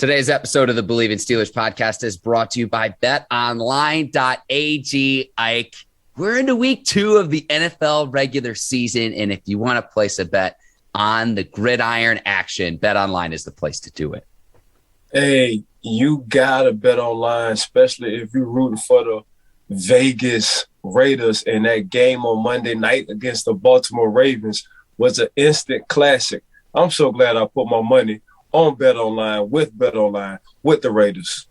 Today's episode of the Bleav in Steelers podcast is brought to you by betonline.ag. Ike, we're into week 2 of the NFL regular season, and if you want to place a bet on the gridiron action, BetOnline is the place to do it. Hey, you got to bet online, especially if you're rooting for the Vegas Raiders, and that game on Monday night against the Baltimore Ravens was an instant classic. I'm so glad I put my money on BetOnline with the Raiders.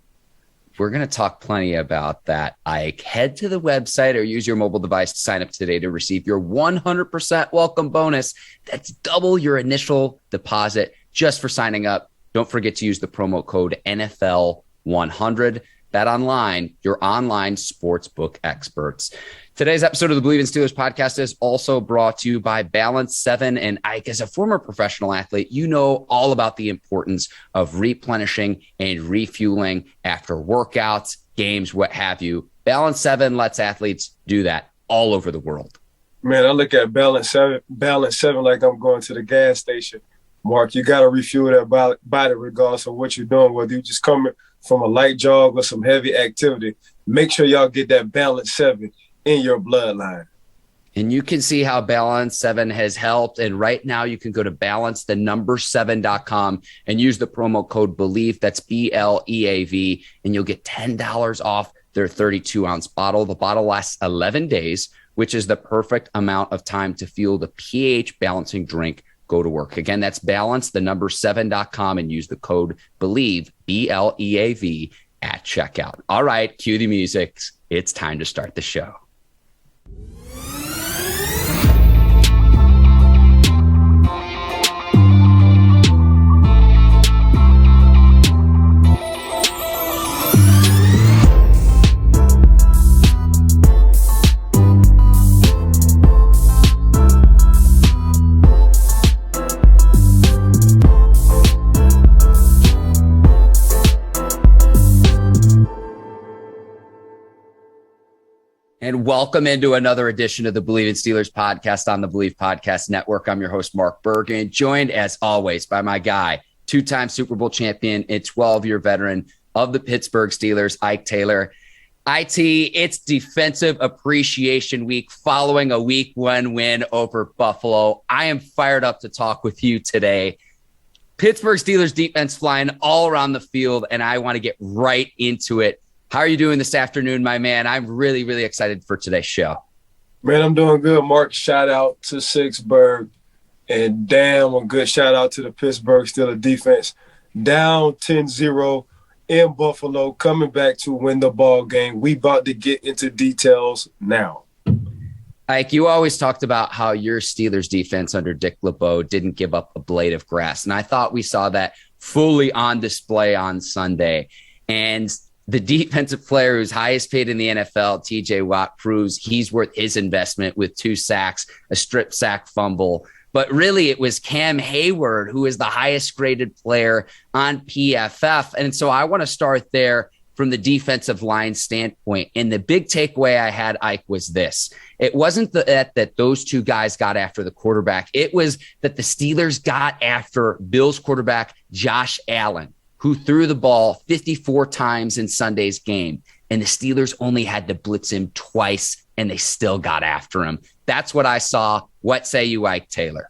We're going to talk plenty about that, Ike. Head to the website or use your mobile device to sign up today to receive your 100% welcome bonus. That's double your initial deposit just for signing up. Don't forget to use the promo code NFL100. BetOnline, your online sportsbook experts. Today's episode of the Bleav in Steelers podcast is also brought to you by Balance 7. And Ike, as a former professional athlete, you know all about the importance of replenishing and refueling after workouts, games, what have you. Balance 7 lets athletes do that all over the world. Man, I look at Balance 7 like I'm going to the gas station. Mark, you got to refuel that body regardless of what you're doing, whether you're just coming from a light jog or some heavy activity. Make sure y'all get that Balance 7 in your bloodline. And you can see how Balance 7 has helped. And right now you can go to balance7.com and use the promo code Bleav. That's BLEAV. And you'll get $10 off their 32-ounce bottle. The bottle lasts 11 days, which is the perfect amount of time to fuel the pH balancing drink. Go to work. Again, that's balance7.com and use the code Bleav, BLEAV, at checkout. All right, cue the music. It's time to start the show. And welcome into another edition of the Bleav in Steelers podcast on the Bleav Podcast Network. I'm your host, Mark Bergin, joined as always by my guy, 2-time Super Bowl champion and 12-year veteran of the Pittsburgh Steelers, Ike Taylor. IT, it's Defensive Appreciation Week following a Week 1 win over Buffalo. I am fired up to talk with you today. Pittsburgh Steelers defense flying all around the field, and I want to get right into it. How are you doing this afternoon, my man? I'm really, really excited for today's show. Man, I'm doing good, Mark. Shout out to Sixburg. And damn, a good shout out to the Pittsburgh Steelers defense. Down 10-0 in Buffalo, coming back to win the ball game. We about to get into details now. Ike, you always talked about how your Steelers defense under Dick LeBeau didn't give up a blade of grass. And I thought we saw that fully on display on Sunday. And the defensive player who's highest paid in the NFL, TJ Watt, proves he's worth his investment with 2 sacks, a strip sack fumble. But really, it was Cam Heyward, who is the highest graded player on PFF. And so I want to start there from the defensive line standpoint. And the big takeaway I had, Ike, was this. It wasn't that those 2 guys got after the quarterback. It was that the Steelers got after Bills quarterback Josh Allen, who threw the ball 54 times in Sunday's game. And the Steelers only had to blitz him twice, and they still got after him. That's what I saw. What say you, Ike Taylor?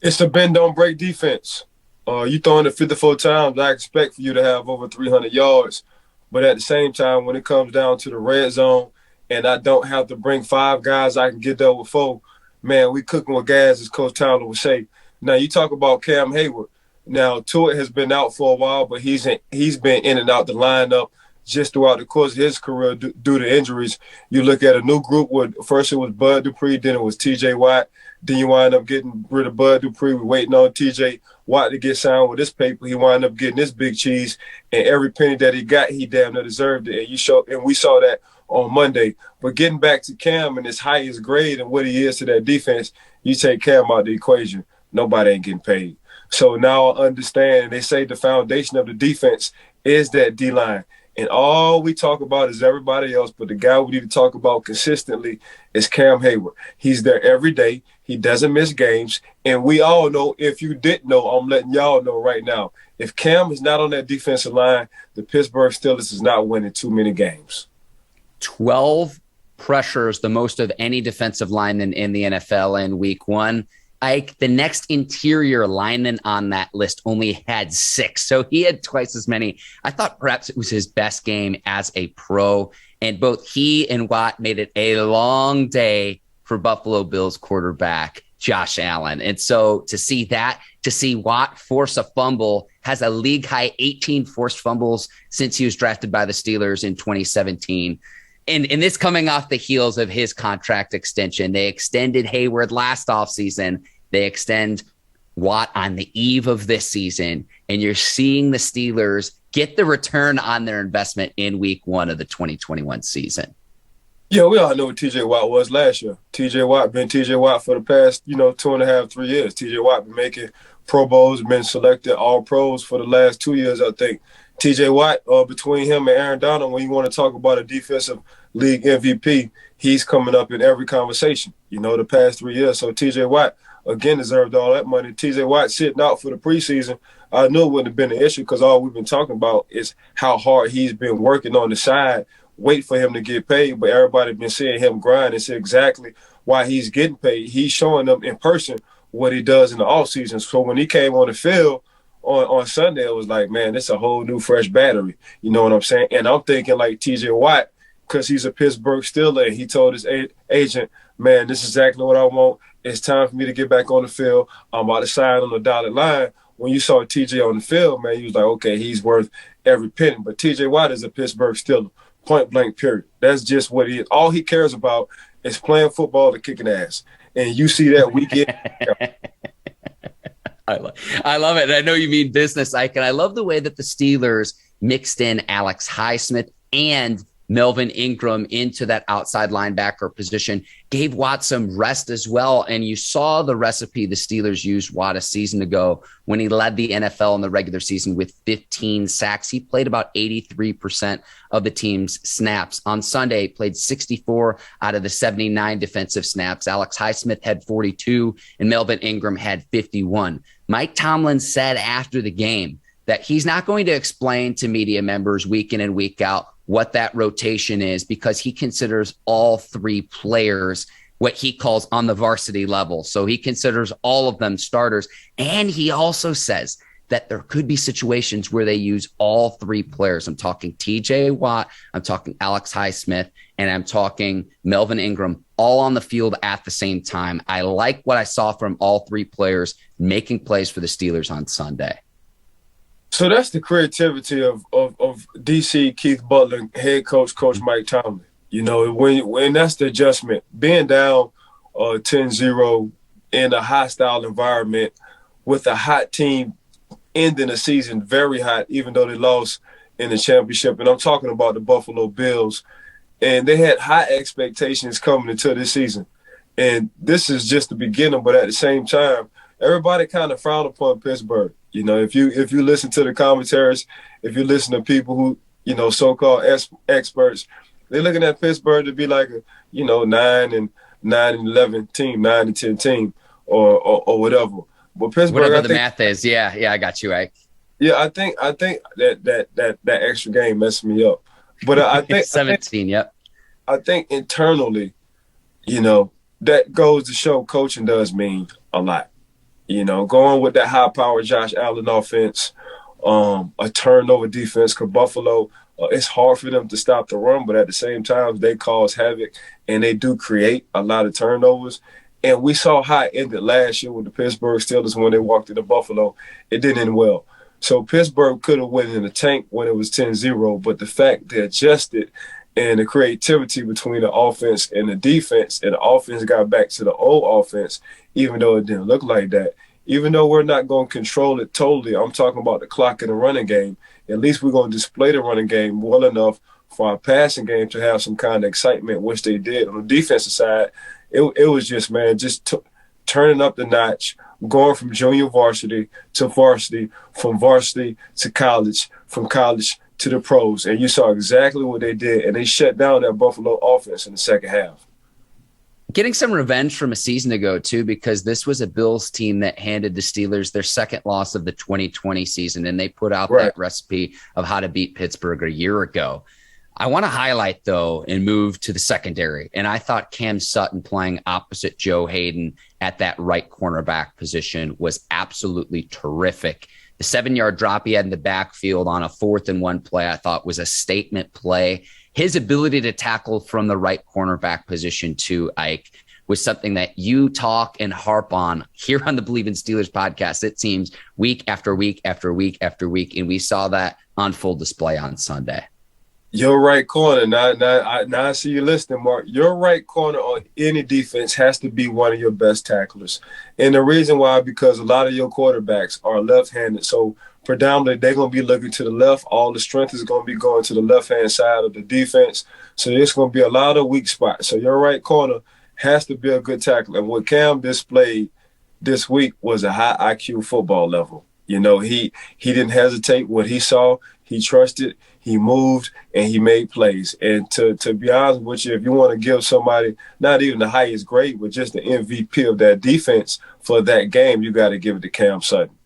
It's a bend-don't-break defense. You throwing it 54 times, I expect for you to have over 300 yards. But at the same time, when it comes down to the red zone and I don't have to bring 5 guys, I can get there with 4, man, we cooking with gas, as Coach Tyler would say. Now, you talk about Cam Heyward. Now, Tua has been out for a while, but he's been in and out the lineup just throughout the course of his career due to injuries. You look at a new group with first it was Bud Dupree, then it was TJ Watt. Then you wind up getting rid of Bud Dupree. We're waiting on TJ Watt to get signed with this paper. He wind up getting this big cheese, and every penny that he got, he damn near deserved it. And we saw that on Monday. But getting back to Cam and his highest grade and what he is to that defense, you take Cam out of the equation, nobody ain't getting paid. So now I understand. They say the foundation of the defense is that D-line. And all we talk about is everybody else, but the guy we need to talk about consistently is Cam Heyward. He's there every day. He doesn't miss games. And we all know, if you didn't know, I'm letting y'all know right now, if Cam is not on that defensive line, the Pittsburgh Steelers is not winning too many games. 12 pressures, the most of any defensive lineman in the NFL in week one. The next interior lineman on that list only had 6. So he had twice as many. I thought perhaps it was his best game as a pro. And both he and Watt made it a long day for Buffalo Bills quarterback Josh Allen. And so to see Watt force a fumble, has a league high 18 forced fumbles since he was drafted by the Steelers in 2017. And this coming off the heels of his contract extension. They extended Hayward last offseason. They extend Watt on the eve of this season. And you're seeing the Steelers get the return on their investment in week one of the 2021 season. Yeah, we all know what TJ Watt was last year. TJ Watt been TJ Watt for the past, 2.5, 3 years. TJ Watt been making Pro Bowls, been selected all pros for the last 2 years, I think. TJ Watt, between him and Aaron Donald, when you want to talk about a defensive league MVP, he's coming up in every conversation, the past 3 years. So TJ Watt, again, deserved all that money. TJ Watt sitting out for the preseason, I knew it wouldn't have been an issue because all we've been talking about is how hard he's been working on the side, wait for him to get paid. But everybody been seeing him grind and see exactly why he's getting paid. He's showing them in person what he does in the offseason. So when he came on the field on Sunday, it was like, man, this is a whole new fresh battery. You know what I'm saying? And I'm thinking like TJ Watt, because he's a Pittsburgh Steeler, and he told his agent, man, this is exactly what I want. It's time for me to get back on the field. I'm about to sign on the dotted line. When you saw TJ on the field, man, you was like, okay, he's worth every penny. But TJ Watt is a Pittsburgh Steeler, point blank, period. That's just what he is. All he cares about is playing football and kicking ass. And you see that week in. I love it. And I know you mean business, Ike. And I love the way that the Steelers mixed in Alex Highsmith and Melvin Ingram into that outside linebacker position, gave Watt some rest as well. And you saw the recipe the Steelers used Watt a season ago when he led the NFL in the regular season with 15 sacks. He played about 83% of the team's snaps. On Sunday, played 64 out of the 79 defensive snaps. Alex Highsmith had 42 and Melvin Ingram had 51. Mike Tomlin said after the game that he's not going to explain to media members week in and week out what that rotation is, because he considers all 3 players what he calls on the varsity level. So he considers all of them starters. And he also says that there could be situations where they use all 3 players. I'm talking TJ Watt, I'm talking Alex Highsmith, and I'm talking Melvin Ingram, all on the field at the same time. I like what I saw from all 3 players making plays for the Steelers on Sunday. So that's the creativity of DC, Keith Butler, head coach Mike Tomlin. When that's the adjustment, being down 10-0 in a hostile environment with a hot team ending the season very hot, even though they lost in the championship. And I'm talking about the Buffalo Bills. And they had high expectations coming into this season. And this is just the beginning, but at the same time, everybody kind of frowned upon Pittsburgh. If you listen to the commentaries, if you listen to people who, so-called experts, they're looking at Pittsburgh to be like a, 9-11 team, 9-10 team, or whatever. But Pittsburgh, whatever the math is, yeah, I got you, Ike. Yeah, I think that extra game messed me up. But I think 17, yep. I think internally, that goes to show coaching does mean a lot. Going with that high-powered Josh Allen offense, a turnover defense, because Buffalo, it's hard for them to stop the run, but at the same time, they cause havoc, and they do create a lot of turnovers. And we saw how it ended last year with the Pittsburgh Steelers when they walked into Buffalo. It didn't end well. So Pittsburgh could have went in the tank when it was 10-0, but the fact they adjusted and the creativity between the offense and the defense, and the offense got back to the old offense, even though it didn't look like that. Even though we're not going to control it totally, I'm talking about the clock and the running game. At least we're going to display the running game well enough for our passing game to have some kind of excitement, which they did. On the defensive side, it was just, man, turning up the notch, going from junior varsity to varsity, from varsity to college, from college to the pros. And you saw exactly what they did, and they shut down that Buffalo offense in the second half. getting some revenge from a season ago too, because this was a Bills team that handed the Steelers their second loss of the 2020 season, and they put out that recipe of how to beat Pittsburgh a year ago. I want to highlight, though, and move to the secondary. And I thought Cam Sutton playing opposite Joe Hayden at that right cornerback position was absolutely terrific. The 7-yard drop he had in the backfield on a 4th-and-1 play, I thought was a statement play. His ability to tackle from the right cornerback position too, Ike, was something that you talk and harp on here on the Bleav in Steelers podcast. It seems week after week after week after week, and we saw that on full display on Sunday. Your right corner, now I see you listening, Mark. Your right corner on any defense has to be one of your best tacklers. And the reason why, because a lot of your quarterbacks are left-handed. So predominantly they're going to be looking to the left. All the strength is going to be going to the left-hand side of the defense. So there's going to be a lot of weak spots. So your right corner has to be a good tackler. And what Cam displayed this week was a high IQ football level. You know, he didn't hesitate. What he saw, he trusted, he moved, and he made plays. And to be honest with you, if you want to give somebody not even the highest grade, but just the MVP of that defense for that game, you got to give it to Cam Sutton.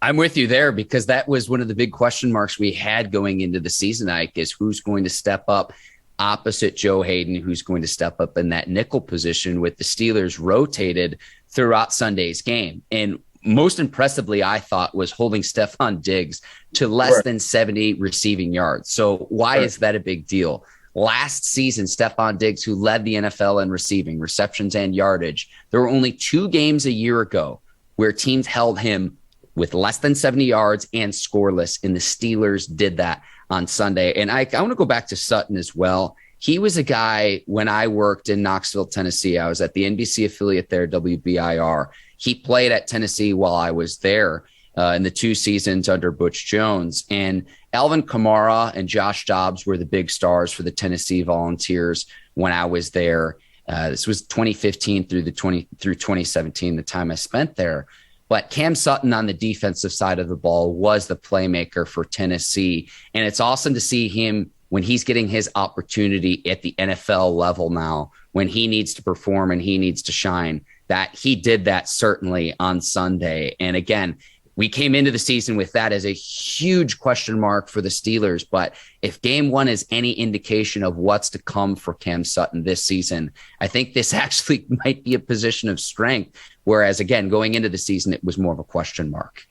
I'm with you there, because that was one of the big question marks we had going into the season, Ike, is who's going to step up opposite Joe Hayden, who's going to step up in that nickel position, with the Steelers rotated throughout Sunday's game. And most impressively, I thought, was holding Stefon Diggs to less than 70 receiving yards. So why is that a big deal? Last season, Stefon Diggs, who led the NFL in receiving, receptions, and yardage, there were only 2 games a year ago where teams held him with less than 70 yards and scoreless, and the Steelers did that on Sunday. And I want to go back to Sutton as well. He was a guy, when I worked in Knoxville, Tennessee, I was at the NBC affiliate there, WBIR. He played at Tennessee while I was there in the 2 seasons under Butch Jones. And Alvin Kamara and Josh Dobbs were the big stars for the Tennessee Volunteers when I was there. This was 2015 through 2017, the time I spent there. But Cam Sutton on the defensive side of the ball was the playmaker for Tennessee. And it's awesome to see him when he's getting his opportunity at the NFL level now, when he needs to perform and he needs to shine, that he did that certainly on Sunday. And again, we came into the season with that as a huge question mark for the Steelers. But if game 1 is any indication of what's to come for Cam Sutton this season, I think this actually might be a position of strength. Whereas, again, going into the season, it was more of a question mark.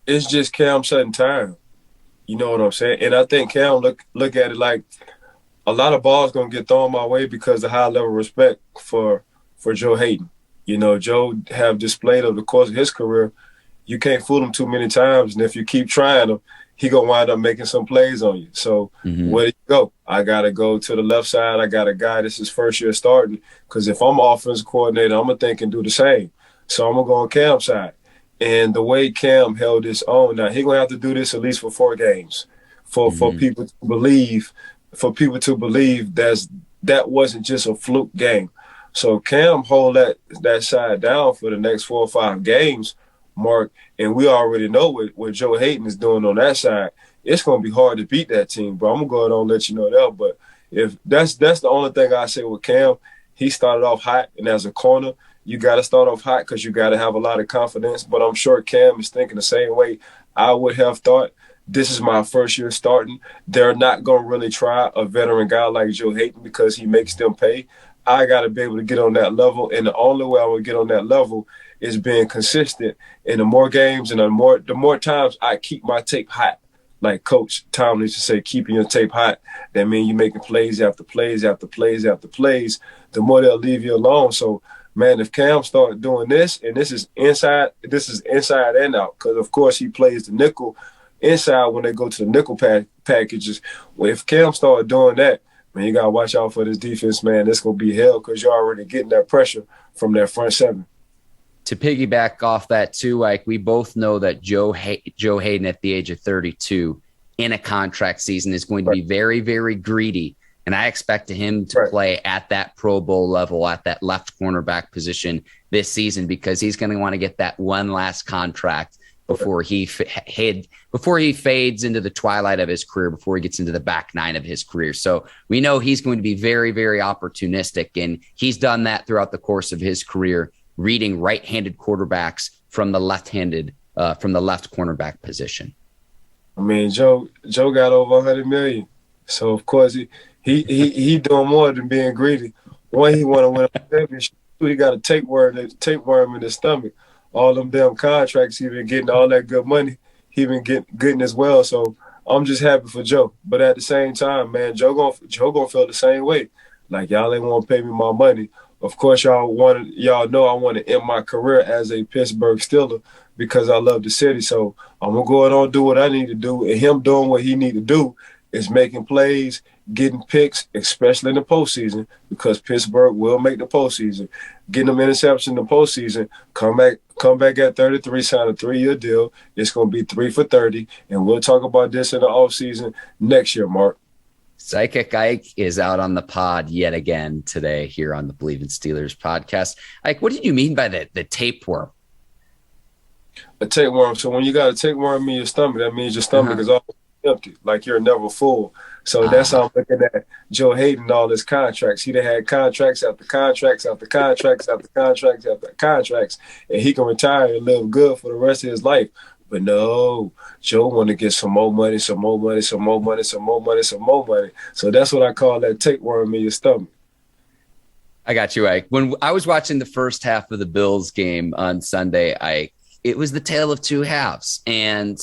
It's just Cam Sutton time. You know what I'm saying? And I think Cam look at it like a lot of balls going to get thrown my way because of high level respect for Joe Hayden. You know, Joe have displayed over the course of his career, you can't fool him too many times. And if you keep trying him, he going to wind up making some plays on you. So where do you go? I got to go to the left side. I got a guy this is first year starting, because if I'm offensive coordinator, I'm going to think and do the same. So I'm going to go on Cam's side. And the way Cam held his own, now he's going to have to do this at least for 4 games for people to believe, that wasn't just a fluke game. So Cam hold that side down for the next 4 or 5 games, Mark, and we already know what Joe Hayden is doing on that side. It's going to be hard to beat that team, bro. I'm going to go ahead and let you know that. But if that's the only thing I say with Cam, he started off hot, and as a corner, you got to start off hot because you got to have a lot of confidence. But I'm sure Cam is thinking the same way I would have thought. This is my first year starting. They're not going to really try a veteran guy like Joe Hayden because he makes them pay. I got to be able to get on that level, and the only way I will get on that level is being consistent. And the more games and the more times I keep my tape hot, like Coach Tom used to say, keeping your tape hot, that means you're making plays after plays after plays after plays, the more they'll leave you alone. So, man, if Cam start doing this, and this is inside and out, because, of course, he plays the nickel inside when they go to the nickel packages. Well, if Cam start doing that, man, you got to watch out for this defense, man. It's going to be hell because you're already getting that pressure from that front 7. To piggyback off that too, like we both know that Joe Hayden at the age of 32 in a contract season is going to be very, very greedy. And I expect him to play at that Pro Bowl level, at that left cornerback position this season, because he's going to want to get that one last contract before he fades into the twilight of his career, before he gets into the back nine of his career. So we know he's going to be very, very opportunistic, and he's done that throughout the course of his career, reading right-handed quarterbacks from the left cornerback position. I mean, Joe got over 100 million, so of course he doing more than being greedy. One, he want to win a championship. Two, he got a tapeworm in his stomach. All them damn contracts, he been getting all that good money. He been getting as well. So I'm just happy for Joe. But at the same time, man, Joe gonna feel the same way. Like, y'all ain't want to pay me my money. Of course, y'all know I want to end my career as a Pittsburgh Steeler because I love the city. So I'm gonna go on and do what I need to do, and him doing what he need to do is making plays, getting picks, especially in the postseason, because Pittsburgh will make the postseason. Getting them interceptions in the postseason, come back at 33, sign a 3-year deal. It's going to be 3 for 30, and we'll talk about this in the offseason next year, Mark. Psychic Ike is out on the pod yet again today here on the Bleav in Steelers podcast. Ike, what did you mean by the tapeworm? A tapeworm. So when you got a tapeworm in your stomach, that means your stomach is always empty, like you're never full. So that's how I'm looking at Joe Hayden, all his contracts. He done had contracts after contracts after contracts after contracts after contracts, and he can retire and live good for the rest of his life. But no, Joe want to get some more money, some more money, some more money, some more money, some more money. So that's what I call that tapeworm in your stomach. I got you, Ike. When I was watching the first half of the Bills game on Sunday, Ike, it was the tale of two halves. And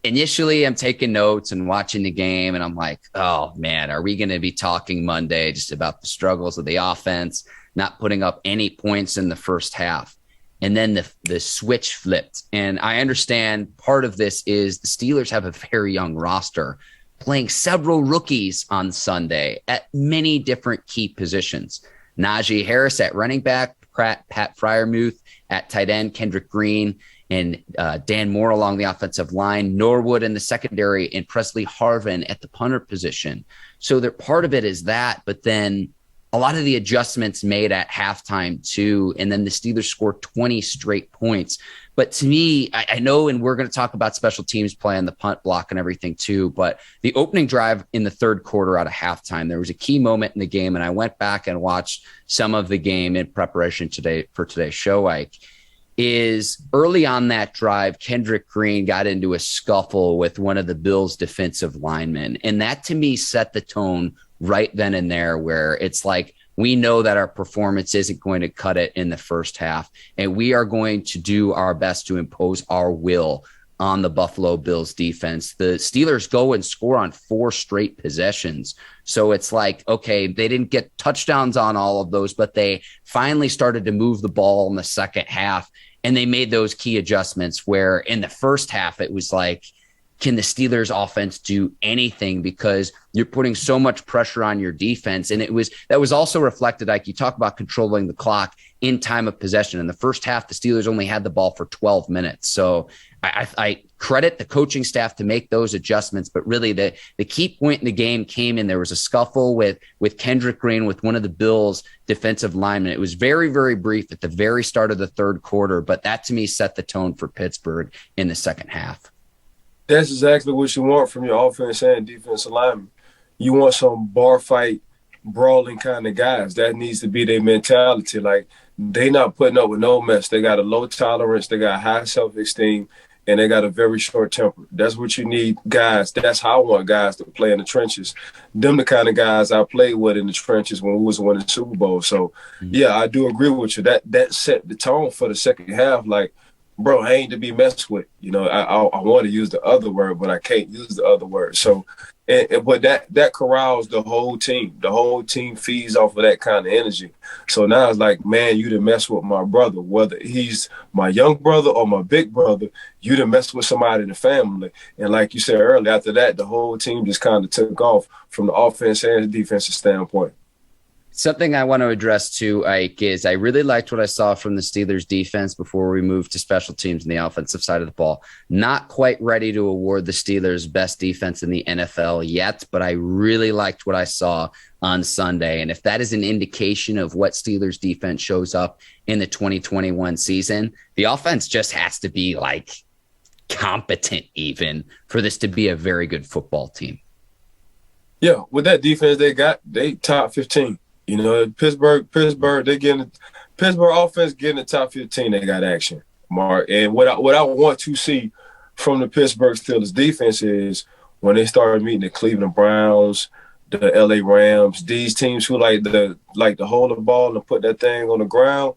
initially, I'm taking notes and watching the game, and I'm like, oh, man, are we going to be talking Monday just about the struggles of the offense, not putting up any points in the first half? And then the switch flipped. And I understand part of this is the Steelers have a very young roster, playing several rookies on Sunday at many different key positions. Najee Harris at running back, Pat Freiermuth at tight end, Kendrick Green and Dan Moore along the offensive line, Norwood in the secondary, and Presley Harvin at the punter position. So part of it is that, but then a lot of the adjustments made at halftime too, and then the Steelers scored 20 straight points. But to me, I know, and we're going to talk about special teams play on the punt block and everything too, but the opening drive in the third quarter out of halftime, there was a key moment in the game, and I went back and watched some of the game in preparation for today's show, Ike. Is early on that drive, Kendrick Green got into a scuffle with one of the Bills' defensive linemen. And that, to me, set the tone right then and there, where it's like, we know that our performance isn't going to cut it in the first half, and we are going to do our best to impose our will on the Buffalo Bills defense. The Steelers go and score on 4 straight possessions. So it's like, okay, they didn't get touchdowns on all of those, but they finally started to move the ball in the second half. And they made those key adjustments where in the first half, it was like, can the Steelers offense do anything? Because you're putting so much pressure on your defense. And that was also reflected, like you talk about controlling the clock in time of possession. In the first half, the Steelers only had the ball for 12 minutes. So I credit the coaching staff to make those adjustments, but really the key point in the game came in. There was a scuffle with Kendrick Green with one of the Bills' defensive linemen. It was very, very brief at the very start of the third quarter, but that to me set the tone for Pittsburgh in the second half. That's exactly what you want from your offense and defensive linemen. You want some bar fight, brawling kind of guys. That needs to be their mentality. Like, they not putting up with no mess. They got a low tolerance. They got high self-esteem. And they got a very short temper. That's what you need, guys. That's how I want guys to play in the trenches. Them the kind of guys I played with in the trenches when we was winning the Super Bowl. So, yeah, I do agree with you. That set the tone for the second half. Like, bro, I ain't to be messed with. You know, I want to use the other word, but I can't use the other word. So, but that corrals the whole team. The whole team feeds off of that kind of energy. So now it's like, man, you done mess with my brother, whether he's my young brother or my big brother, you done mess with somebody in the family. And like you said earlier, after that, the whole team just kind of took off from the offense and the defensive standpoint. Something I want to address too, Ike, is I really liked what I saw from the Steelers defense before we moved to special teams on the offensive side of the ball. Not quite ready to award the Steelers best defense in the NFL yet, but I really liked what I saw on Sunday. And if that is an indication of what Steelers defense shows up in the 2021 season, the offense just has to be like competent even for this to be a very good football team. Yeah, with that defense they top 15. You know, Pittsburgh, Pittsburgh offense getting the top 15. They got action, Mark. And what I want to see from the Pittsburgh Steelers defense is when they start meeting the Cleveland Browns, the LA Rams, these teams who like to hold the ball and put that thing on the ground,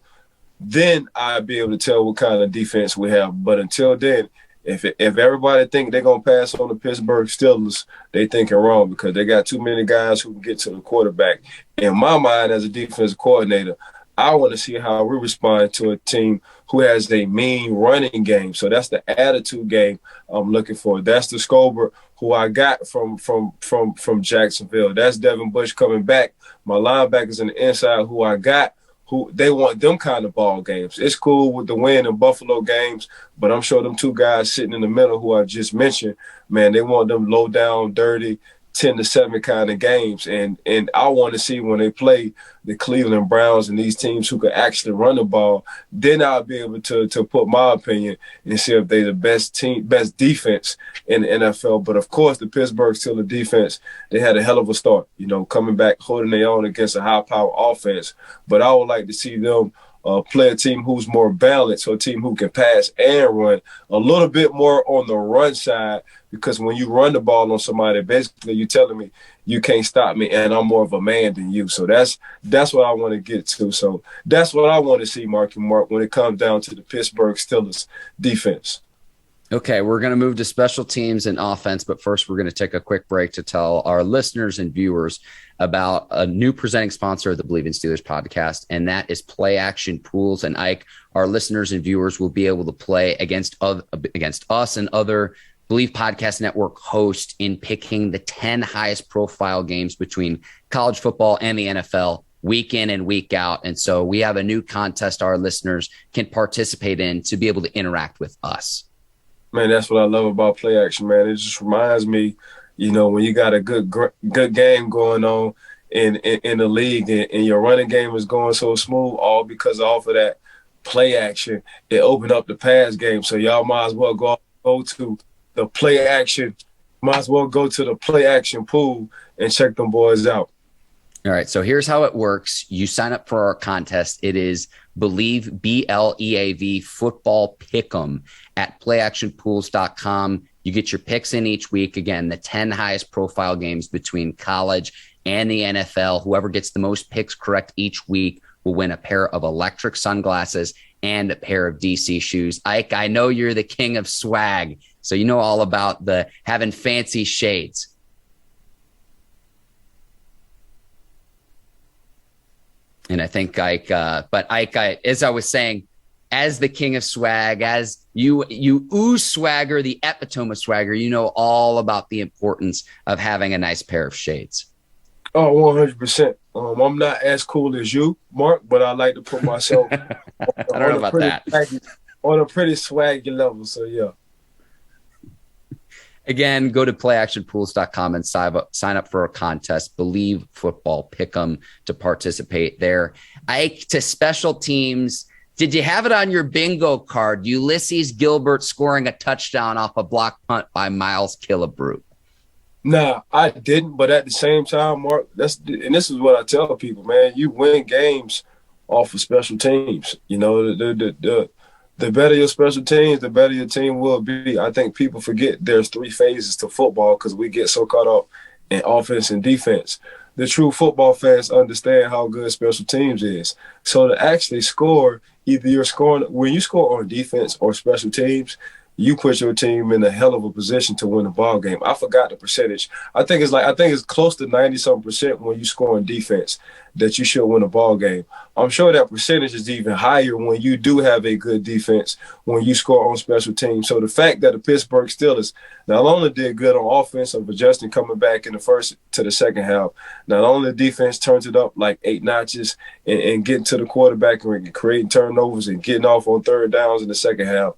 then I'll be able to tell what kind of defense we have. But until then, if everybody think they're going to pass on the Pittsburgh Steelers, they thinking wrong because they got too many guys who can get to the quarterback. In my mind, as a defensive coordinator, I want to see how we respond to a team who has a mean running game. So that's the attitude game I'm looking for. That's the Scobert who I got from Jacksonville. That's Devin Bush coming back. My linebackers on the inside who I got, who they want them kind of ball games. It's cool with the win and Buffalo games, but I'm sure them two guys sitting in the middle who I just mentioned, man, they want them low down, dirty, 10-7 kind of games. And I want to see when they play the Cleveland Browns and these teams who can actually run the ball, then I'll be able to put my opinion and see if they're the best defense in the NFL. But, of course, the Pittsburgh Steelers defense, they had a hell of a start, you know, coming back, holding their own against a high-power offense. But I would like to see them play a team who's more balanced, or a team who can pass and run a little bit more on the run side, because when you run the ball on somebody, basically you're telling me you can't stop me and I'm more of a man than you. So that's what I want to get to. So that's what I want to see, Mark, when it comes down to the Pittsburgh Steelers defense. Okay, we're going to move to special teams and offense, but first we're going to take a quick break to tell our listeners and viewers about a new presenting sponsor of the Bleav in Steelers podcast, and that is Play Action Pools. And Ike, our listeners and viewers will be able to play against us and other Bleav Podcast Network hosts in picking the 10 highest profile games between college football and the NFL week in and week out. And so we have a new contest our listeners can participate in to be able to interact with us. Man, that's what I love about Play Action, man. It just reminds me, you know, when you got a good game going on in the league and your running game is going so smooth, all because off of that play action, it opened up the pass game. So y'all might as well go to the play action, might as well go to the Play Action Pool and check them boys out. All right, so here's how it works. You sign up for our contest. It is Bleav, BLEAV, football pick'em at playactionpools.com. You get your picks in each week. Again, the 10 highest profile games between college and the NFL. Whoever gets the most picks correct each week will win a pair of electric sunglasses and a pair of DC shoes. Ike, I know you're the king of swag, so you know all about the having fancy shades. And I think Ike, as I was saying, as the king of swag, as you ooze swagger, the epitome of swagger, you know all about the importance of having a nice pair of shades. Oh, 100%. I'm not as cool as you, Mark, but I like to put myself I don't know about that. On a pretty swaggy level, so yeah. Again, go to playactionpools.com and sign up for a contest, Bleav Football Pick'em, to participate there. Ike, to special teams, did you have it on your bingo card? Ulysees Gilbert scoring a touchdown off a block punt by Miles Killebrew. Nah, I didn't, but at the same time, Mark, this is what I tell people, man. You win games off of special teams. You know, the better your special teams, the better your team will be. I think people forget there's 3 phases to football because we get so caught up in offense and defense. The true football fans understand how good special teams is. So to actually score, either you're scoring when you score on defense or special teams, you put your team in a hell of a position to win a ball game. I forgot the percentage. I think it's close to 90-something% when you score on defense that you should win a ball game. I'm sure that percentage is even higher when you do have a good defense, when you score on special teams. So the fact that the Pittsburgh Steelers not only did good on offense of adjusting coming back in the first to the second half, not only the defense turns it up like 8 notches and getting to the quarterback and creating turnovers and getting off on third downs in the second half,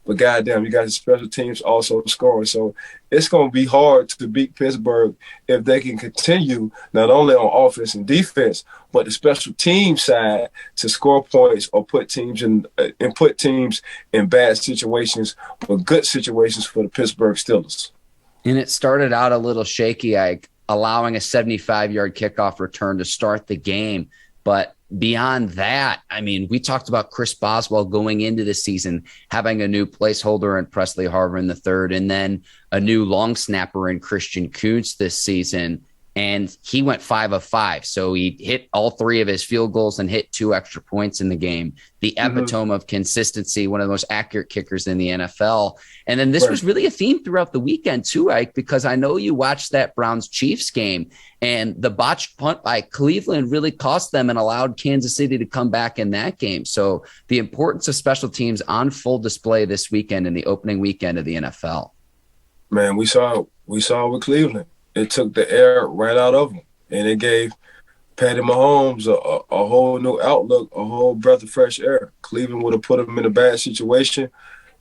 but goddamn, you got the special teams also scoring. So it's going to be hard to beat Pittsburgh if they can continue not only on offense and defense, but the special team side to score points or put teams in bad situations, but good situations for the Pittsburgh Steelers. And it started out a little shaky, allowing a 75-yard kickoff return to start the game. But beyond that, I mean, we talked about Chris Boswell going into the season, having a new placeholder in Presley Harvin III, and then a new long snapper in Christian Kuntz this season. And he went 5 of 5. So he hit all 3 of his field goals and hit 2 extra points in the game. The epitome of consistency, one of the most accurate kickers in the NFL. And then this was really a theme throughout the weekend too, Ike, because I know you watched that Browns-Chiefs game, and the botched punt by Cleveland really cost them and allowed Kansas City to come back in that game. So the importance of special teams on full display this weekend in the opening weekend of the NFL. Man, we saw it with Cleveland. It took the air right out of them, and it gave Patty Mahomes a whole new outlook, a whole breath of fresh air. Cleveland would have put them in a bad situation.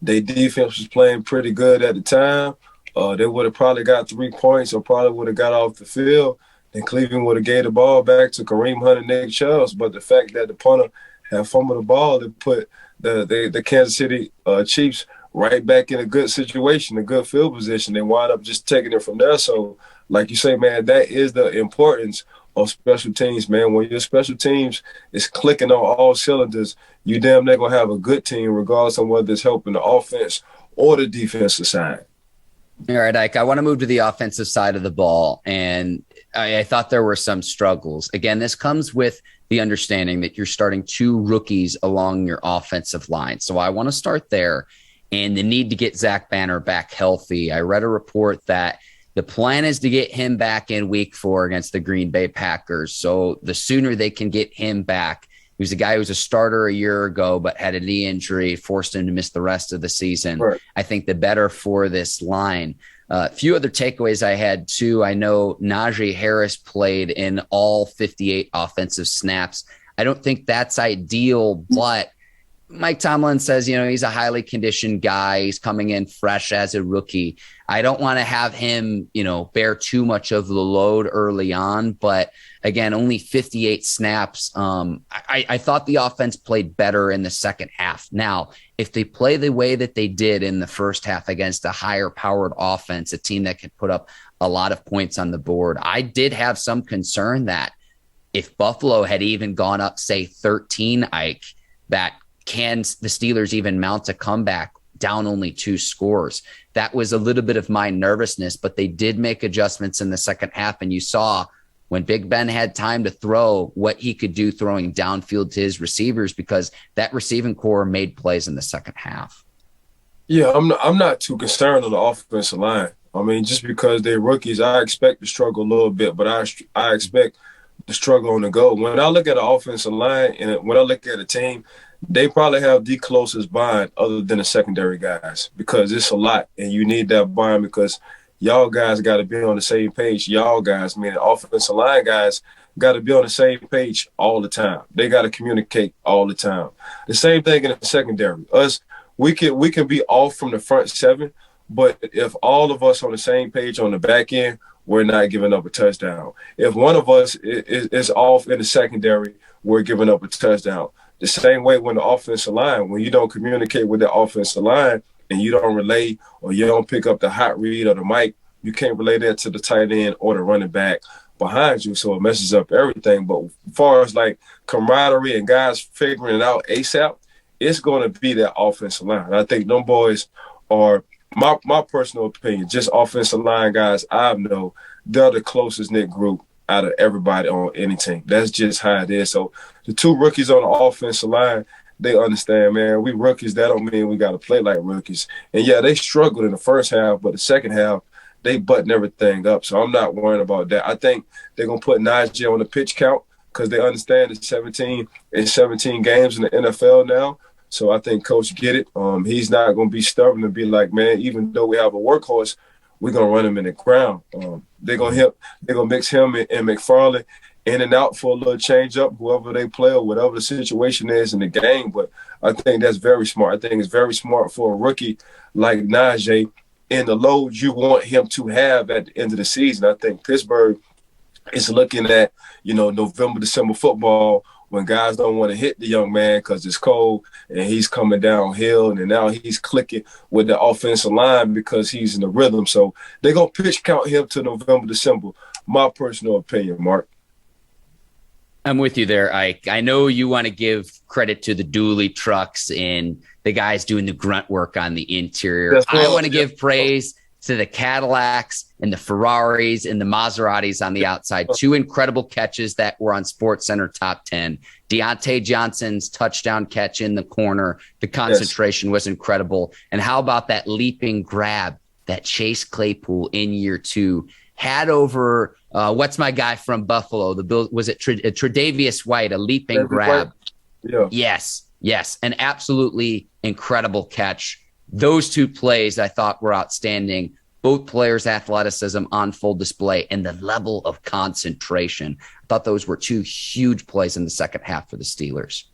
Their defense was playing pretty good at the time. They would have probably got 3 points or probably would have got off the field. Then Cleveland would have gave the ball back to Kareem Hunt and Nick Chubb. But the fact that the punter had fumbled the ball, it put the Kansas City Chiefs right back in a good situation, a good field position. They wound up just taking it from there. So, like you say, man, that is the importance of special teams, man. When your special teams is clicking on all cylinders, you damn near going to have a good team regardless of whether it's helping the offense or the defensive side. All right, Ike, I want to move to the offensive side of the ball, and I thought there were some struggles. Again, this comes with the understanding that you're starting 2 rookies along your offensive line. So I want to start there, and the need to get Zach Banner back healthy. I read a report that the plan is to get him back in week 4 against the Green Bay Packers. So the sooner they can get him back. He was a guy who was a starter a year ago, but had a knee injury, forced him to miss the rest of the season. Right. I think the better for this line. A few other takeaways I had, too. I know Najee Harris played in all 58 offensive snaps. I don't think that's ideal, but Mike Tomlin says, he's a highly conditioned guy. He's coming in fresh as a rookie. I don't want to have him, bear too much of the load early on. But again, only 58 snaps. I thought the offense played better in the second half. Now, if they play the way that they did in the first half against a higher powered offense, a team that could put up a lot of points on the board, I did have some concern that if Buffalo had even gone up, say 13, Ike, that can the Steelers even mount a comeback down only 2 scores? That was a little bit of my nervousness, but they did make adjustments in the second half. And you saw when Big Ben had time to throw what he could do throwing downfield to his receivers, because that receiving core made plays in the second half. Yeah, I'm not too concerned on the offensive line. I mean, just because they're rookies, I expect to struggle a little bit, but I expect to struggle on the go. When I look at the offensive line and when I look at a team, they probably have the closest bond other than the secondary guys, because it's a lot, and you need that bond because y'all guys got to be on the same page. Y'all guys, meaning offensive line guys, got to be on the same page all the time. They got to communicate all the time. The same thing in the secondary. We can be off from the front 7, but if all of us on the same page on the back end, we're not giving up a touchdown. If one of us is off in the secondary, we're giving up a touchdown. The same way when the offensive line, when you don't communicate with the offensive line and you don't relay or you don't pick up the hot read or the mic, you can't relay that to the tight end or the running back behind you, so it messes up everything. But as far as like camaraderie and guys figuring it out ASAP, it's going to be that offensive line. I think them boys are, my personal opinion, just offensive line guys I know, they're the closest knit group out of everybody on any team. That's just how it is. So the 2 rookies on the offensive line, they understand, man, we rookies, that don't mean we got to play like rookies. And, yeah, they struggled in the first half, but the second half, they button everything up. So I'm not worried about that. I think they're going to put Najee on the pitch count because they understand it's 17 games in the NFL now. So I think Coach get it. He's not going to be stubborn and be like, man, even though we have a workhorse, we're going to run him in the ground. They're going to mix him and McFarland in and out for a little change up, whoever they play or whatever the situation is in the game. But I think that's very smart. I think it's very smart for a rookie like Najee and the load you want him to have at the end of the season. I think Pittsburgh is looking at, November, December football when guys don't want to hit the young man because it's cold and he's coming downhill, and now he's clicking with the offensive line because he's in the rhythm. So they're going to pitch count him to November, December, my personal opinion, Mark. I'm with you there, Ike. I know you want to give credit to the dually trucks and the guys doing the grunt work on the interior. I want to give praise to the Cadillacs and the Ferraris and the Maseratis on the outside. Two incredible catches that were on SportsCenter top 10. Deontay Johnson's touchdown catch in the corner. The concentration was incredible. And how about that leaping grab that Chase Claypool in year 2 had over what's my guy from Buffalo? The Bill, was it Tre'Davious White, a leaping grab? Yeah. Yes. An absolutely incredible catch. Those two plays I thought were outstanding. Both players' athleticism on full display and the level of concentration. I thought those were two huge plays in the second half for the Steelers.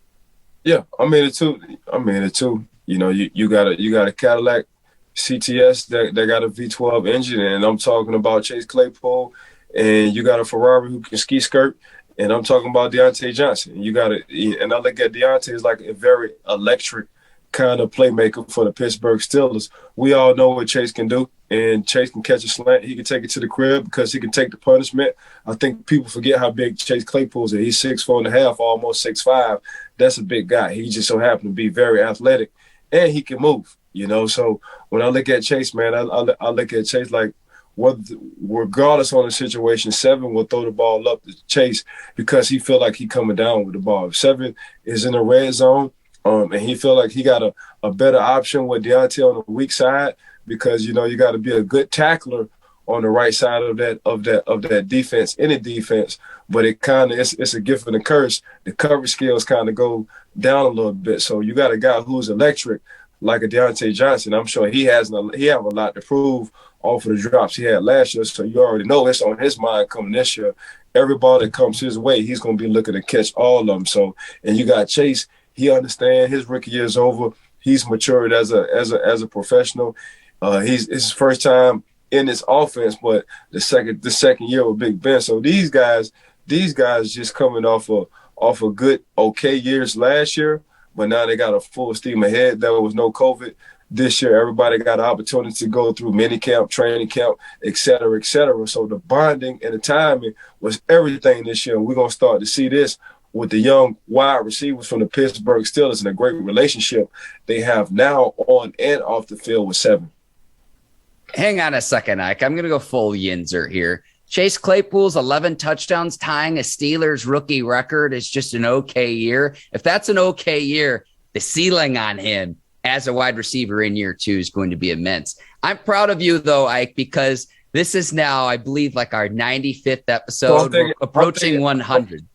Yeah, I mean it too. You got a Cadillac CTS that got a V12 engine, and I'm talking about Chase Claypool, and you got a Ferrari who can ski skirt, and I'm talking about Deontay Johnson. And I look at Deontay as like a very electric kind of playmaker for the Pittsburgh Steelers. We all know what Chase can do, and Chase can catch a slant. He can take it to the crib because he can take the punishment. I think people forget how big Chase Claypool is. He's 6'4.5", almost 6'5". That's a big guy. He just so happened to be very athletic, and he can move. So when I look at Chase, man, I look at Chase like, regardless on the situation, 7 will throw the ball up to Chase because he feel like he coming down with the ball. If 7 is in the red zone, and he feel like he got a better option with Deontay on the weak side, because you got to be a good tackler on the right side of that defense, any defense. But it's a gift and a curse. The coverage skills kind of go down a little bit. So you got a guy who's electric like a Deontay Johnson. I'm sure he have a lot to prove off of the drops he had last year. So you already know it's on his mind coming this year. Every ball that comes his way, he's going to be looking to catch all of them. So, and you got Chase. He understands his rookie year is over. He's matured as a professional. It's his first time in this offense, but the second year with Big Ben. So these guys just coming off a good, okay years last year, but now they got a full steam ahead. There was no COVID this year. Everybody got an opportunity to go through mini camp, training camp, et cetera, et cetera. So the bonding and the timing was everything this year. And we're going to start to see this with the young wide receivers from the Pittsburgh Steelers and a great relationship they have now on and off the field with 7. Hang on a second, Ike. I'm going to go full Yinzer here. Chase Claypool's 11 touchdowns tying a Steelers rookie record is just an okay year. If that's an okay year, the ceiling on him as a wide receiver in year 2 is going to be immense. I'm proud of you, though, Ike, because this is now, I Bleav, like our 95th episode. We're approaching 100.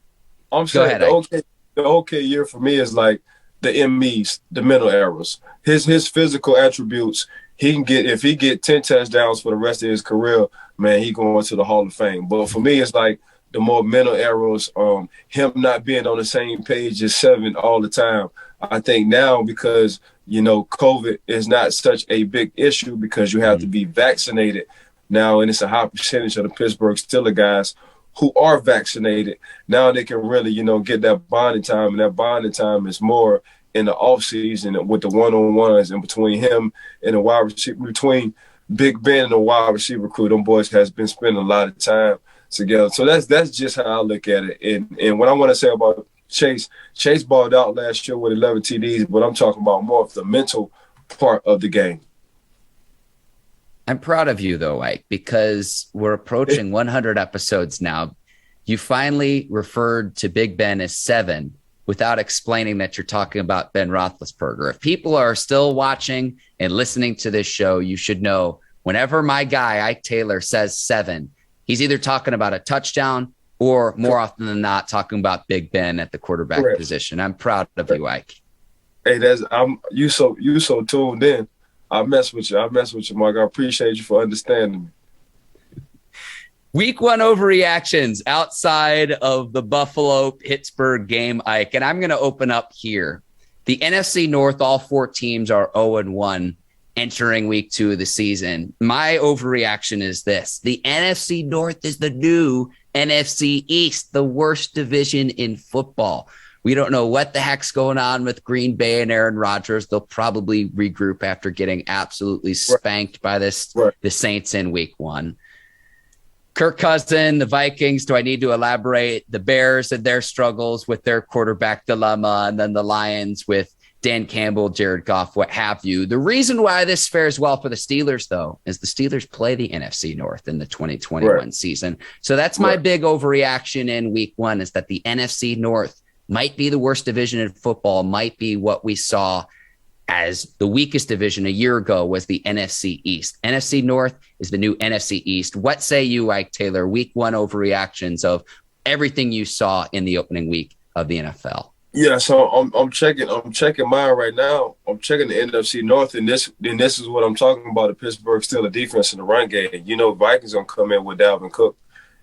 I'm saying the okay year for me is like the MEs, the mental errors. His physical attributes, he can get, if he get 10 touchdowns for the rest of his career, man, he going to the Hall of Fame. But for me, it's like the more mental errors, him not being on the same page as 7 all the time. I think now because, COVID is not such a big issue because you have to be vaccinated now, and it's a high percentage of the Pittsburgh Steelers guys who are vaccinated. Now they can really, get that bonding time, and that bonding time is more in the offseason with the one-on-ones and between him and the wide receiver, between Big Ben and the wide receiver crew. Them boys has been spending a lot of time together. So that's just how I look at it. And what I want to say about Chase balled out last year with 11 TDs, but I'm talking about more of the mental part of the game. I'm proud of you, though, Ike, because we're approaching 100 episodes now. You finally referred to Big Ben as 7 without explaining that you're talking about Ben Roethlisberger. If people are still watching and listening to this show, you should know whenever my guy, Ike Taylor, says 7, he's either talking about a touchdown or more often than not talking about Big Ben at the quarterback position. I'm proud of you, Ike. Hey, you so tuned in. I mess with you, Mark. I appreciate you for understanding me. Week 1 overreactions outside of the Buffalo-Pittsburgh game, Ike. And I'm going to open up here. The NFC North, all 4 teams are 0-1 entering week 2 of the season. My overreaction is this. The NFC North is the new NFC East, the worst division in football. We don't know what the heck's going on with Green Bay and Aaron Rodgers. They'll probably regroup after getting absolutely spanked by the Saints in week 1. Kirk Cousins, the Vikings, do I need to elaborate? The Bears and their struggles with their quarterback dilemma, and then the Lions with Dan Campbell, Jared Goff, what have you. The reason why this fares well for the Steelers, though, is the Steelers play the NFC North in the 2021 season. So that's my big overreaction in week 1, is that the NFC North might be the worst division in football, might be what we saw as the weakest division a year ago was the NFC East. NFC North is the new NFC East. What say you, Ike Taylor, week 1 overreactions of everything you saw in the opening week of the NFL? Yeah, so I'm checking mine right now. I'm checking the NFC North, and this is what I'm talking about, the Pittsburgh Steelers defense in the run game. You know, Vikings gonna come in with Dalvin Cook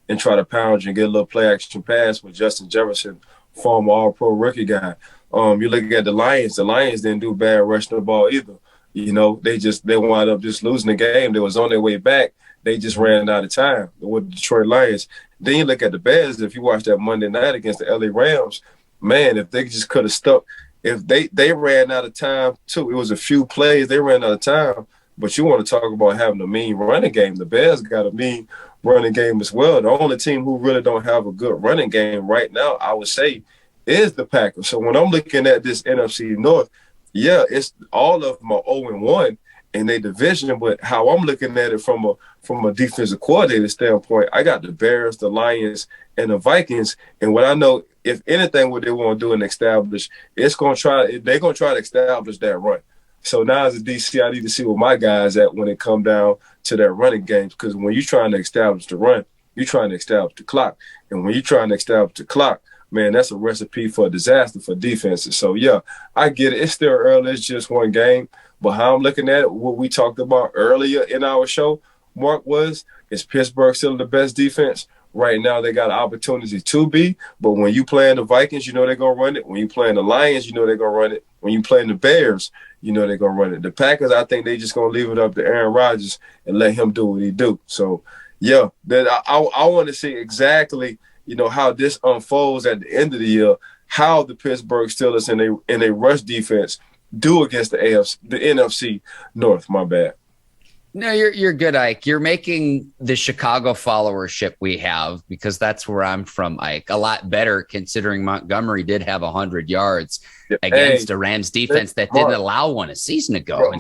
and try to pound you and get a little play action pass with Justin Jefferson, former All-Pro rookie guy. You look at the Lions. The Lions didn't do bad rushing the ball either. You know, they wound up just losing the game. They was on their way back. They just ran out of time with the Detroit Lions. Then you look at the Bears. If you watch that Monday night against the LA Rams, man, if they just could have stuck, if they ran out of time too. It was a few plays. They ran out of time. But you want to talk about having a mean running game. The Bears got a mean running game as well. The only team who really don't have a good running game right now, I would say, is the Packers. So when I'm looking at this NFC North, yeah, it's all of them are 0-1 in their division. But how I'm looking at it from a defensive coordinator standpoint, I got the Bears, the Lions, and the Vikings. And what I know, if anything, what they want to do and establish, they're going to try to establish that run. So now as a DC, I need to see where my guys at when it come down to that running game. Because when you're trying to establish the run, you're trying to establish the clock. And when you're trying to establish the clock, man, that's a recipe for a disaster for defenses. So, yeah, I get it. It's still early. It's just one game. But how I'm looking at it, what we talked about earlier in our show, Mark, is Pittsburgh still the best defense? Right now, they got an opportunity to be. But when you playing the Vikings, you know they're going to run it. When you playing the Lions, you know they're going to run it. When you playing the Bears, you know they're going to run it. The Packers, I think they just going to leave it up to Aaron Rodgers and let him do what he do. So, yeah, I want to see exactly – you know, how this unfolds at the end of the year, how the Pittsburgh Steelers in a rush defense do against the NFC North. My bad. No, you're good, Ike. You're making the Chicago followership we have, because that's where I'm from, Ike, a lot better, considering Montgomery did have 100 yards against a Rams defense that didn't allow one a season ago.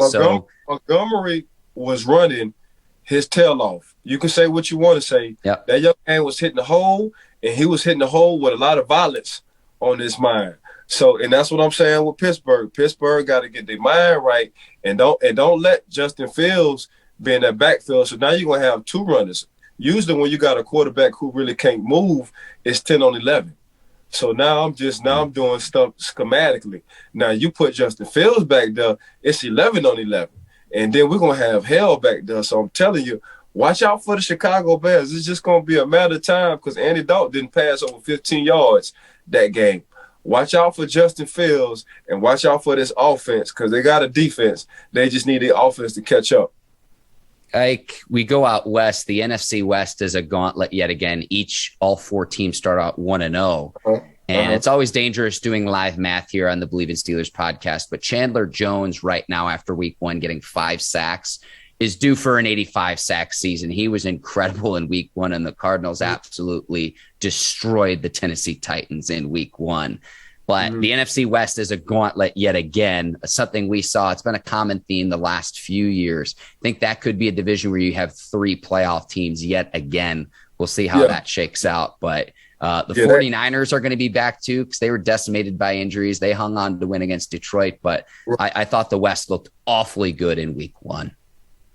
Montgomery was running his tail off. You can say what you want to say. Yep. That young man was hitting the hole, and he was hitting the hole with a lot of violence on his mind. So, and that's what I'm saying with Pittsburgh. Pittsburgh got to get their mind right, and don't let Justin Fields be in that backfield. So now you're gonna have 2 runners. Usually, when you got a quarterback who really can't move, it's 10 on 11. So now I'm doing stuff schematically. Now you put Justin Fields back there, it's 11 on 11. And then we're going to have hell back there. So I'm telling you, watch out for the Chicago Bears. It's just going to be a matter of time, because Andy Dalton didn't pass over 15 yards that game. Watch out for Justin Fields and watch out for this offense, because they got a defense. They just need the offense to catch up. Ike, we go out west. The NFC West is a gauntlet yet again. All 4 teams start out 1-0. And it's always dangerous doing live math here on the Bleav in Steelers podcast. But Chandler Jones right now, after week 1, getting 5 sacks, is due for an 85-sack season. He was incredible in week 1, and the Cardinals absolutely destroyed the Tennessee Titans in week 1. But the NFC West is a gauntlet yet again, something we saw. It's been a common theme the last few years. I think that could be a division where you have 3 playoff teams yet again. We'll see how that shakes out. But the 49ers are going to be back too, because they were decimated by injuries. They hung on to win against Detroit, but I thought the West looked awfully good in week 1.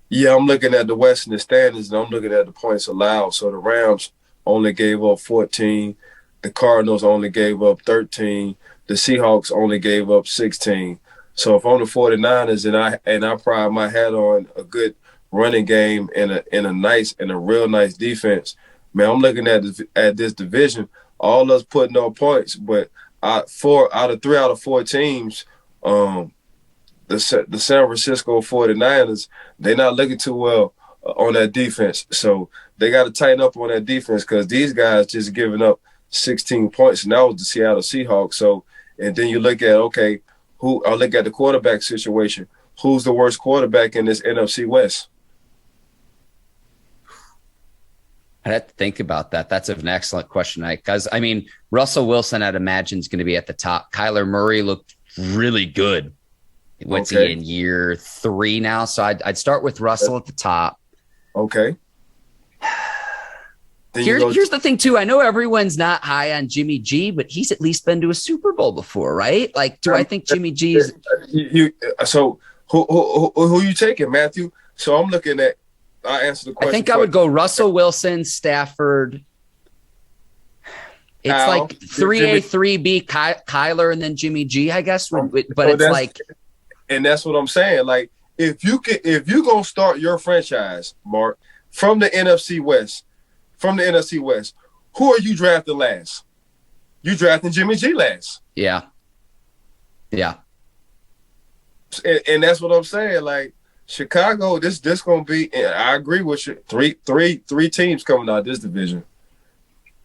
Yeah, I'm looking at the West in the standings, and I'm looking at the points allowed. So the Rams only gave up 14. The Cardinals only gave up 13. The Seahawks only gave up 16. So if I'm the 49ers and I pride my hat on a good running game and a real nice defense, man, I'm looking at this division, all us putting on points, but 4 out of 3 out of 4 teams, the San Francisco 49ers, they're not looking too well on that defense. So they got to tighten up on that defense because these guys just giving up 16 points, and that was the Seattle Seahawks. So, and then you look at, okay, I look at the quarterback situation. Who's the worst quarterback in this NFC West? I'd have to think about that. That's an excellent question, because I mean, Russell Wilson, I'd imagine, is going to be at the top. Kyler Murray looked really good. What's he in year 3 now? So I'd start with Russell at the top. Okay. Here's the thing, too. I know everyone's not high on Jimmy G, but he's at least been to a Super Bowl before, right? Like, do I think Jimmy G's So who you taking, Matthew? So I'm looking at. I answer the question. I think I would go Russell Wilson, Stafford. It's Al, like 3A, 3B, Kyler, and then Jimmy G, I guess. But it's like, and that's what I'm saying. Like, if you're gonna start your franchise, Mark, from the NFC West, who are you drafting last? You drafting Jimmy G last. Yeah. And that's what I'm saying. Like, Chicago, this gonna be. And I agree with you. Three teams coming out of this division.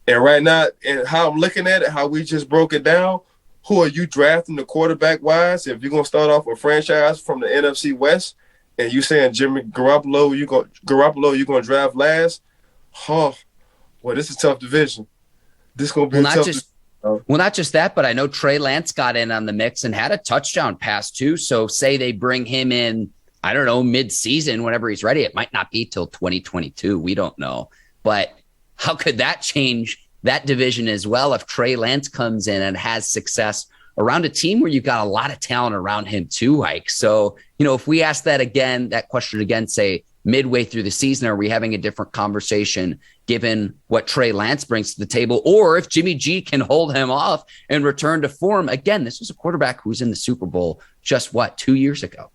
And right now, and how I'm looking at it, how we just broke it down. Who are you drafting the quarterback wise? If you're gonna start off a franchise from the NFC West, and you saying Jimmy Garoppolo, you're gonna draft last. Well, this is a tough division. This gonna be Well, not just that, but I know Trey Lance got in on the mix and had a touchdown pass too. So say they bring him in, I don't know, mid-season, whenever he's ready. It might not be till 2022. We don't know. But how could that change that division as well if Trey Lance comes in and has success around a team where you've got a lot of talent around him too, Ike? So, if we ask that question again, say midway through the season, are we having a different conversation given what Trey Lance brings to the table? Or if Jimmy G can hold him off and return to form? Again, this was a quarterback who was in the Super Bowl just, 2 years ago?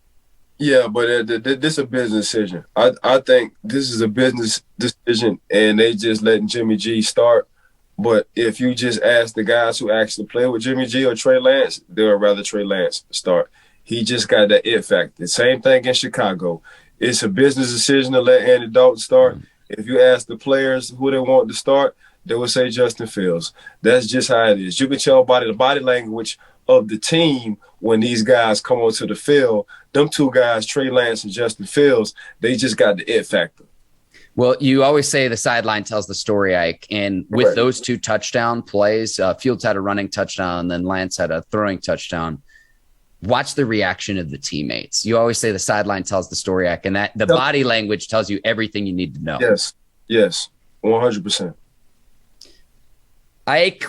Yeah, but this is a business decision. I think this is a business decision, and they just letting Jimmy G start. But if you just ask the guys who actually play with Jimmy G or Trey Lance, they would rather Trey Lance start. He just got that it factor. Same thing in Chicago. It's a business decision to let Andy Dalton start. If you ask the players who they want to start, they would say Justin Fields. That's just how it is. You can tell by the body language of the team when these guys come onto the field. Them two guys, Trey Lance and Justin Fields, they just got the it factor. Well, you always say the sideline tells the story, Ike. And with those 2 touchdown plays, Fields had a running touchdown, and then Lance had a throwing touchdown. Watch the reaction of the teammates. You always say the sideline tells the story, Ike, and that the body language tells you everything you need to know. Yes, 100%. Ike,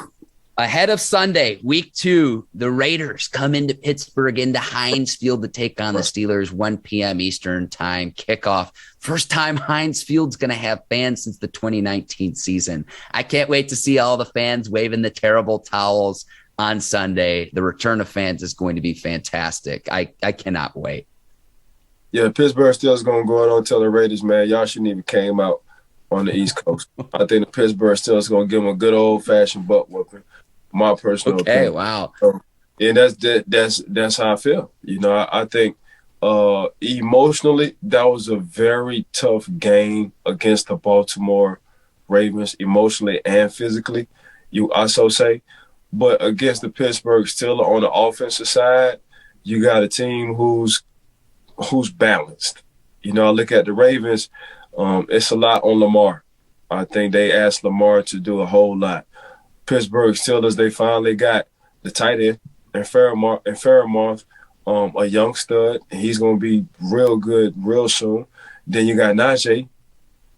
ahead of Sunday, week 2, the Raiders come into Pittsburgh, into Heinz Field to take on the Steelers, 1 p.m. Eastern time kickoff. First time Heinz Field's going to have fans since the 2019 season. I can't wait to see all the fans waving the terrible towels on Sunday. The return of fans is going to be fantastic. I cannot wait. Yeah, Pittsburgh Steelers going to go out and tell the Raiders, man, y'all shouldn't even came out on the East Coast. I think the Pittsburgh Steelers going to give them a good old-fashioned butt whooping. My personal opinion. Wow. And that's how I feel. I think emotionally, that was a very tough game against the Baltimore Ravens, emotionally and physically, you also say. But against the Pittsburgh Steelers on the offensive side, you got a team who's balanced. I look at the Ravens, it's a lot on Lamar. I think they asked Lamar to do a whole lot. Pittsburgh Steelers, they finally got the tight end and Fairmouth, a young stud, and he's going to be real good real soon. Then you got Najee,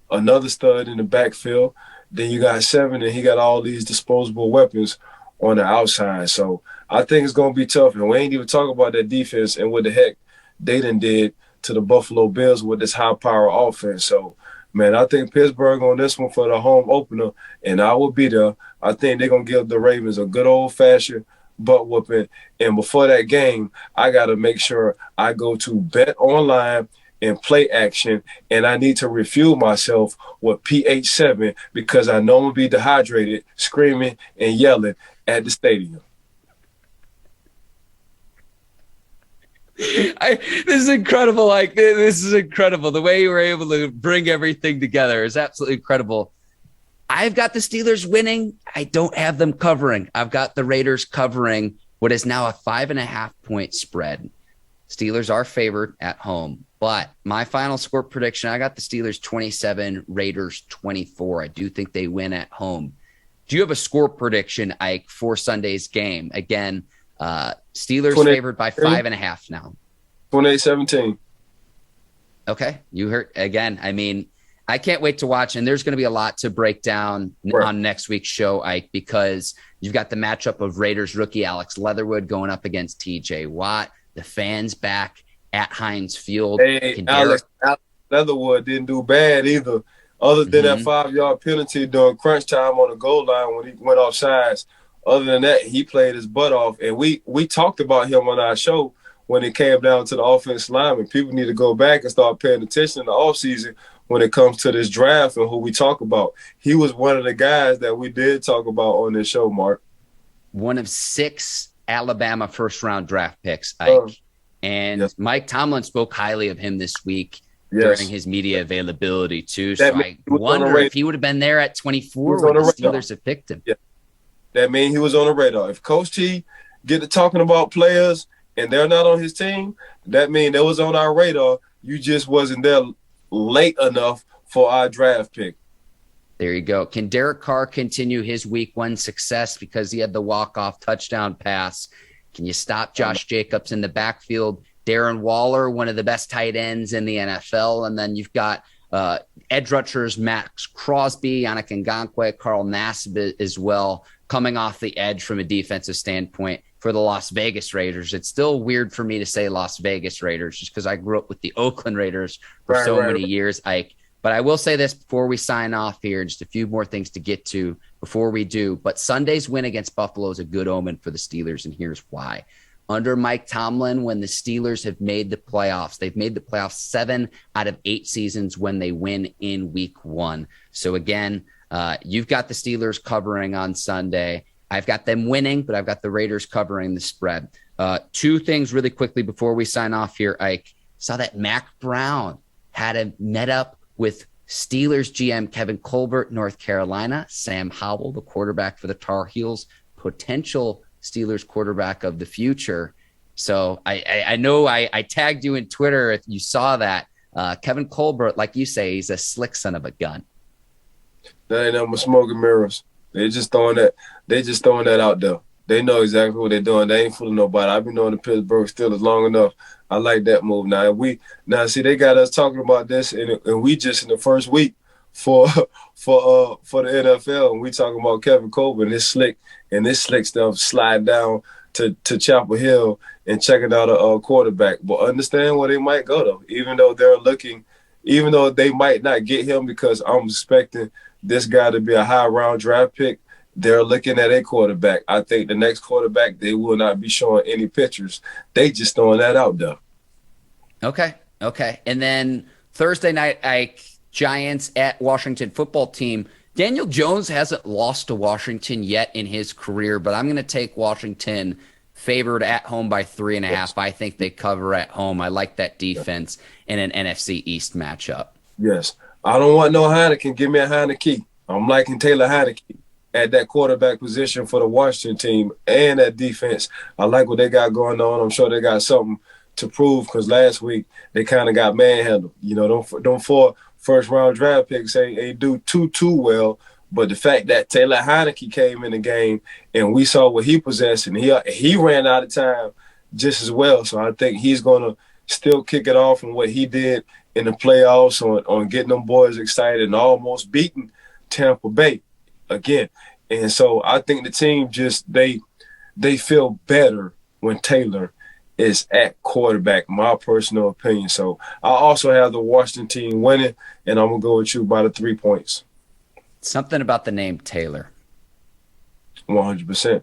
another stud in the backfield. Then you got Seven, and he got all these disposable weapons on the outside. So I think it's going to be tough. And we ain't even talking about that defense and what the heck they done did to the Buffalo Bills with this high-power offense. So, man, I think Pittsburgh on this one for the home opener, and I will be there. I think they're going to give the Ravens a good old-fashioned butt whooping. And before that game, I got to make sure I go to Bet Online and play action, and I need to refuel myself with pH 7 because I know I'm going to be dehydrated, screaming and yelling at the stadium. This is incredible. Like, this is incredible. The way you were able to bring everything together is absolutely incredible. I've got the Steelers winning. I don't have them covering. I've got the Raiders covering what is now a 5.5-point spread. Steelers are favored at home, but my final score prediction, I got the Steelers 27, Raiders 24. I do think they win at home. Do you have a score prediction, Ike, for Sunday's game? Again, Steelers favored by 5.5 now. 28-17. Okay. You heard again. I mean, I can't wait to watch, and there's going to be a lot to break down on next week's show, Ike, because you've got the matchup of Raiders rookie Alex Leatherwood going up against TJ Watt, the fans back at Heinz Field. Hey, Alex Leatherwood didn't do bad either, other than that 5-yard penalty during crunch time on the goal line when he went off sides. Other than that, he played his butt off. And we talked about him on our show when it came down to the offensive lineman. People need to go back and start paying attention in the offseason when it comes to this draft and who we talk about. He was one of the guys that we did talk about on this show, Mark. One of 6 Alabama first-round draft picks, Ike. And yes. Mike Tomlin spoke highly of him this week during his media availability, too. So I wonder if he would have been there at 24 when the Steelers have picked him. Yeah. That means he was on the radar. If Coach T get to talking about players and they're not on his team, that means it was on our radar. You just wasn't there late enough for our draft pick. There you go. Can Derek Carr continue his week 1 success because he had the walk-off touchdown pass? Can you stop Josh Jacobs in the backfield? Darren Waller, one of the best tight ends in the NFL. And then you've got edge rushers, Max Crosby, Yannick Ngakoue, Carl Nassib as well, coming off the edge from a defensive standpoint for the Las Vegas Raiders. It's still weird for me to say Las Vegas Raiders just because I grew up with the Oakland Raiders for so many years, Ike. But I will say this before we sign off here, just a few more things to get to before we do. But Sunday's win against Buffalo is a good omen for the Steelers, and here's why. Under Mike Tomlin, when the Steelers have made the playoffs, they've made the playoffs 7 out of 8 seasons when they win in week 1. So again, you've got the Steelers covering on Sunday. I've got them winning, but I've got the Raiders covering the spread. 2 things really quickly before we sign off here, Ike. Saw that Mac Brown had a met up with Steelers GM Kevin Colbert, North Carolina, Sam Howell, the quarterback for the Tar Heels, potential Steelers quarterback of the future. So I know I tagged you in Twitter if you saw that. Kevin Colbert, like you say, he's a slick son of a gun. That ain't nothing but smoke and mirrors. They just throwing that out there. They know exactly what they're doing. They ain't fooling nobody. I've been knowing the Pittsburgh Steelers long enough. I like that move. Now see, they got us talking about this, and we just in the first week for the NFL, and we talking about Kevin Colbert and this slick stuff slide down to Chapel Hill and checking out a quarterback. But understand where they might go though, even though they might not get him, because I'm expecting this guy to be a high round draft pick. They're looking at a quarterback. I think the next quarterback, they will not be showing any pictures. They just throwing that out there. Okay. And then Thursday night, Giants at Washington football team. Daniel Jones hasn't lost to Washington yet in his career, but I'm going to take Washington favored at home by 3.5. Yes. I think they cover at home. I like that defense in an NFC East matchup. Yes. I don't want no Heineken. Give me a Heineken. I'm liking Taylor Heineken at that quarterback position for the Washington team and that defense. I like what they got going on. I'm sure they got something to prove, because last week they kind of got manhandled. You know, them 4 first-round draft picks ain't do too well. But the fact that Taylor Heineke came in the game and we saw what he possessed, and he ran out of time just as well. So I think he's going to still kick it off on what he did in the playoffs on getting them boys excited and almost beating Tampa Bay again. And so I think the team just they feel better when Taylor is at quarterback, my personal opinion. So I also have the Washington team winning, and I'm going to go with you by the 3 points. Something about the name Taylor. 100%.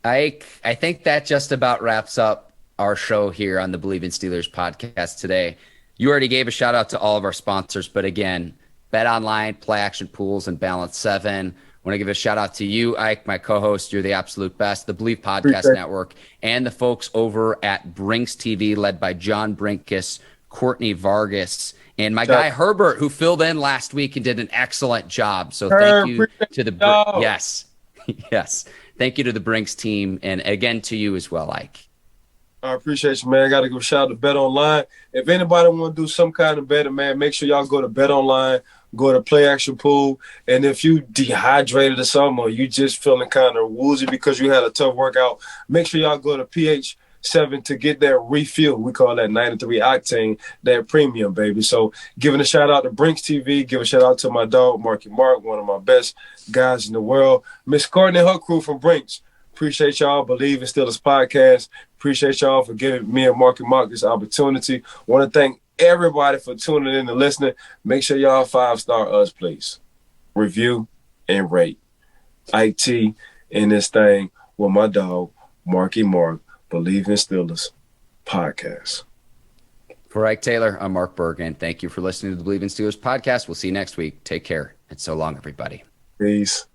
I think that just about wraps up our show here on the Bleav in Steelers podcast today. You already gave a shout out to all of our sponsors, but again, Bet Online, Play Action Pools, and Balance 7. I want to give a shout out to you, Ike, my co-host. You're the absolute best. The Bleav Podcast Network and the folks over at Brinks TV, led by John Brinkus, Courtney Vargas, and my guy Herbert, who filled in last week and did an excellent job. So thank you to the yes. Thank you to the Brinks team, and again to you as well, Ike. I appreciate you, man. I got to give a shout out to Bet Online. If anybody want to do some kind of betting, man, make sure y'all go to Bet Online, go to Play Action Pool, and if you dehydrated or something, or you just feeling kind of woozy because you had a tough workout, make sure y'all go to PH7 to get that refuel. We call that 93 octane, that premium, baby. So giving a shout out to Brinks TV, give a shout out to my dog, Marky Mark, one of my best guys in the world. Miss Courtney and her crew from Brinks. Appreciate y'all. Bleav in Steelers podcast. Appreciate y'all for giving me and Marky Mark this opportunity. Want to thank everybody for tuning in and listening. Make sure y'all 5-star us, please. Review and rate. IT in this thing with my dog, Marky Mark, Bleav in Steelers podcast. For Ike Taylor, I'm Mark Bergin. Thank you for listening to the Bleav in Steelers podcast. We'll see you next week. Take care, and so long, everybody. Peace.